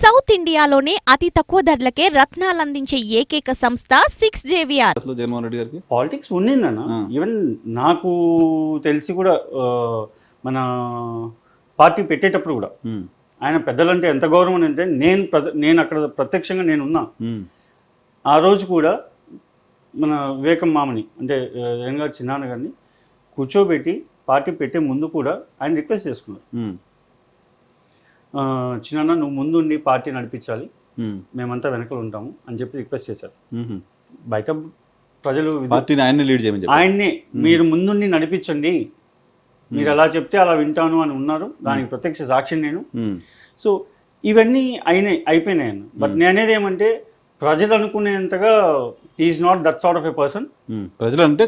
South ఇండియాలోనే అతి తక్కువ ధరలకే రత్నాలందించే ఏకైక సంస్థ 6JVR. అసలు జగన్మోహన్ రెడ్డి గారికి పాలిటిక్స్ ఉండిందన్న. ఈవెన్ నాకు తెలిసి కూడా మన పార్టీ పెట్టేటప్పుడు కూడా ఆయన పెద్దలంటే ఎంత గౌరవం అంటే నేను అక్కడ ప్రత్యక్షంగా నేను ఉన్నా. ఆ రోజు కూడా మన వివేకం మామని అంటే జగన్ గారు చిన్నాన్న గారిని కూర్చోబెట్టి పార్టీ పెట్టే ముందు కూడా ఆయన రిక్వెస్ట్ చేసుకున్నారు. చిన్న నువ్వు ముందుండి పార్టీ నడిపించాలి, మేమంతా వెనకలు ఉంటాము అని చెప్పి రిక్వెస్ట్ చేశారు. బయట ప్రజలు ఆయన్నే మీరు ముందుండి నడిపించండి, మీరు ఎలా చెప్తే అలా వింటాను అని ఉన్నారు. దానికి ప్రత్యక్ష సాక్షి నేను. సో ఇవన్నీ అయిపోయినాయి అన్న. బట్ నేనేది ఏమంటే ప్రజలు అనుకునేంతగా is not that sort of a person. ప్రజలు అంటే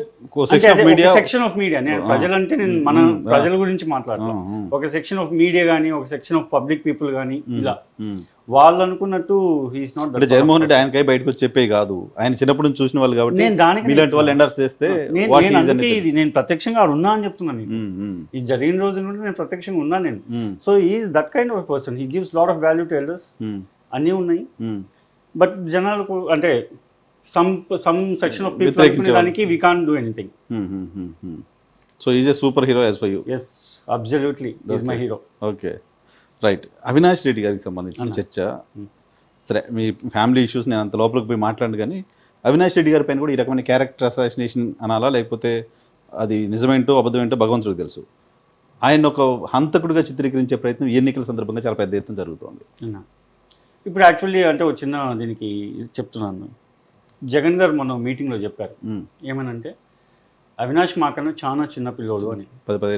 సెక్షన్ ఆఫ్ మీడియా. నేను ప్రజలంటే నేను మన ప్రజల గురించి మాట్లాడతాను. ఒక సెక్షన్ ఆఫ్ మీడియా కానీ, ఒక సెక్షన్ ఆఫ్ పబ్లిక్ పీపుల్ కానీ, ఇలా వాళ్ళు అనుకున్నట్టు హీస్ నాట్. అంటే జగన్మోహన్ రెడ్డి ఆయనకై బయటకు వచ్చి చెప్పే కాదు, ఆయన చిన్నప్పటి నుంచి చూసిన వాళ్ళు కాబట్టి నేను దానికి మీలాంటి వాళ్ళు ఎండర్స్ చేస్తే ఇది నేను ప్రత్యక్షంగా ఉన్నా అని చెప్తున్నాను. ఇది జరిగిన రోజు నుండి నేను ప్రత్యక్షంగా ఉన్నా నేను. So is that kind of person. He gives lot of value to elders. అన్నీ ఉన్నాయి. బట్ జనాలకు అంటే some section of people అనుకునేదానికి we can't do anything. So he's a super hero as for you. Yes, absolutely. He's my hero. Okay, right. Avinash Reddy గారికి సంబంధించిన చర్చ సరే, మీ family issues నేను అంత లోపలికి పోయి మాట్లాడు, కానీ అవినాష్ రెడ్డి గారి పైన కూడా ఈ రకమైన క్యారెక్టర్ అసాసినేషన్ అనాలా, లేకపోతే అది నిజమేంటో అబద్ధమేంటో భగవంతుడికి తెలుసు. ఆయన ఒక హంతకుడిగా చిత్రీకరించే ప్రయత్నం ఎన్నికల సందర్భంగా చాలా పెద్ద ఎత్తున జరుగుతోంది. ఇప్పుడు యాక్చువల్లీ అంటే ఒక చిన్న దీనికి చెప్తున్నాను. జగన్ గారు మొన్న మీటింగ్లో చెప్పారు ఏమనంటే, అవినాష్ మాకన్నా చాలా చిన్న పిల్లోడు అని. 12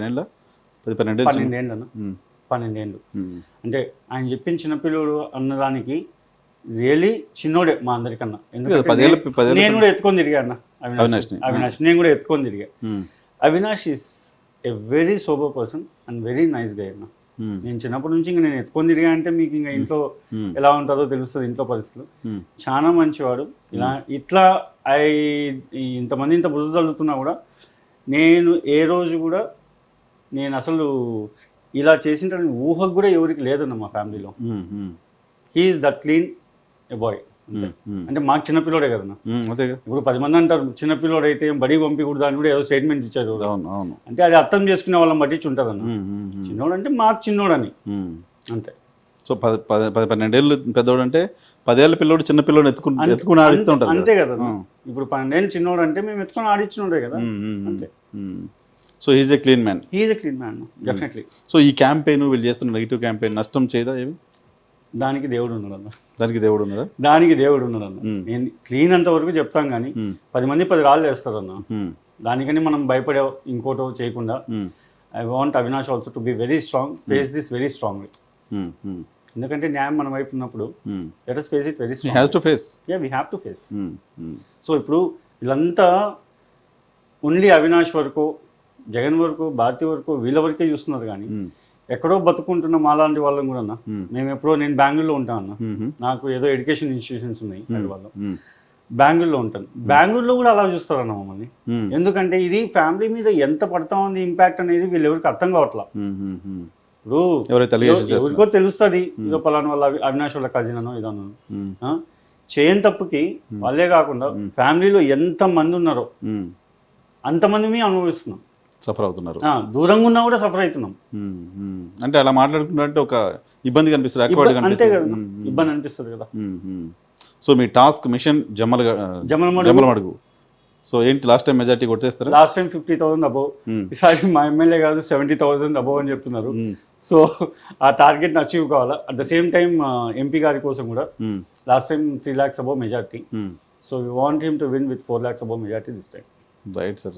ఏళ్ళు. అంటే ఆయన చెప్పిన చిన్నపిల్లోడు అన్నదానికి రియలీ చిన్నోడే మా అందరికన్నా. ఎందుకంటే నేను కూడా ఎత్తుకొని తిరిగా అన్న అవినాష్ నేను కూడా ఎత్తుకొని తిరిగా. Avinash is a very sober person and very nice guy అన్న. నేను చిన్నప్పటి నుంచి ఇంకా నేను ఎత్తుకొని తిరిగా అంటే మీకు ఇంకా ఇంట్లో ఎలా ఉంటుందో తెలుస్తుంది. ఇంట్లో పరిస్థితులు చాలా మంచివాడు. ఇట్లా ఇంతమంది ఇంత బుద్ధి చల్లుతున్నా కూడా నేను ఏ రోజు కూడా నేను అసలు ఇలా చేసిన ఊహకు కూడా ఎవరికి లేదన్న మా ఫ్యామిలీలో. He's that clean a boy. అంటే మాకు చిన్నపిల్లోడే కదన్నా. ఇప్పుడు 10 మంది అంటారు చిన్నపిల్లోడు అయితే బడి పంపించకూడదు అని కూడా ఏదో స్టేట్మెంట్ ఇచ్చారు. అంటే అది అర్థం చేసుకునే వాళ్ళని బట్టి ఉంటుంది అన్న. చిన్నోడు అంటే మాకు చిన్నోడని అంతే. సో 12 ఏళ్ళు పెద్దోడు అంటే 10 ఏళ్ళ పిల్లోడు చిన్న పిల్లోడు ఎత్తుకుని ఆడిస్తుంటారు అంతే కదా. ఇప్పుడు 12 ఏళ్ళు చిన్నోడు అంటే మేము ఎత్తుకొని ఆడిచ్చినోడే కదా అంతే. So he's a clean man. He's a clean man definitely. So ఈ క్యాంపెయిన్ వీళ్ళు చేస్తున్న నెగిటివ్ క్యాంపెయిన్ నష్టం చేయదా ఏమి? దానికి దేవుడు ఉన్నాడన్న. దానికి దేవుడు ఉన్నాడన్న. నేను క్లీన్ అంత వరకు చెప్తాం కానీ 10 మంది 10 రాళ్ళు వేస్తారన్న. దానికని మనం భయపడే ఇంకోటో చేయకుండా I want Avinash also to be very strong, face this very strongly. ఎందుకంటే న్యాయం మన వైపు ఉన్నప్పుడు let us face it very strongly. He has to face. Yeah, we have to face. So ఇప్పుడు వీళ్ళంతా ఓన్లీ అవినాష్ వరకు, జగన్ వరకు, భారతి వరకు, వీళ్ళ వరకే చూస్తున్నారు. కానీ ఎక్కడో బతుకుంటున్న మాలాంటి వాళ్ళం కూడా అన్న. మేము ఎప్పుడో నేను బెంగళూరులో ఉంటాను అన్న. నాకు ఏదో ఎడ్యుకేషన్ ఇన్స్టిట్యూషన్స్ ఉన్నాయి హైదరాబాద్లో. బెంగళూరులో ఉంటాను. బెంగళూరులో కూడా అలా చూస్తారన్న మమ్మల్ని. ఎందుకంటే ఇది ఫ్యామిలీ మీద ఎంత పడతా ఉంది ఇంపాక్ట్ అనేది వీళ్ళు ఎవరికి అర్థం కావట్లా. ఇప్పుడు ఎవరికో తెలుస్తుంది ఇదో పలానా వాళ్ళ అవినాష్ వాళ్ళ కజిన్ అనో ఇదనో. చేయని తప్పుకి వాళ్ళే కాకుండా ఫ్యామిలీలో ఎంత మంది ఉన్నారో అంతమంది మేము అనుభవిస్తున్నాం, సఫర్ అవుతున్నారు. దూరంగా ఉన్నా కూడా సఫర్ అవుతున్నాం. అంటే అలా మాట్లాడుకుంటే ఒక ఇబ్బంది కనిపిస్తుంది, అంతే కదా, ఇబ్బంది అనిపిస్తుంది కదా. సో మీ టాస్క్ మిషన్ జమ్మలమడుగు. సో ఏంటి లాస్ట్ టైం మెజారిటీ కొట్టేస్తారా? Last time 50,000 above. ఈసారి మా ఎమ్మెల్యే కాదు 70,000 అబోవ్ అని చెప్తున్నారు. సో ఆ టార్గెట్ అచీవ్ కావాలా. At the same time MP గారి కోసం కూడా last time 3 lakhs above majority. So we want him to win with 4 lakhs above majority this time. Right sir.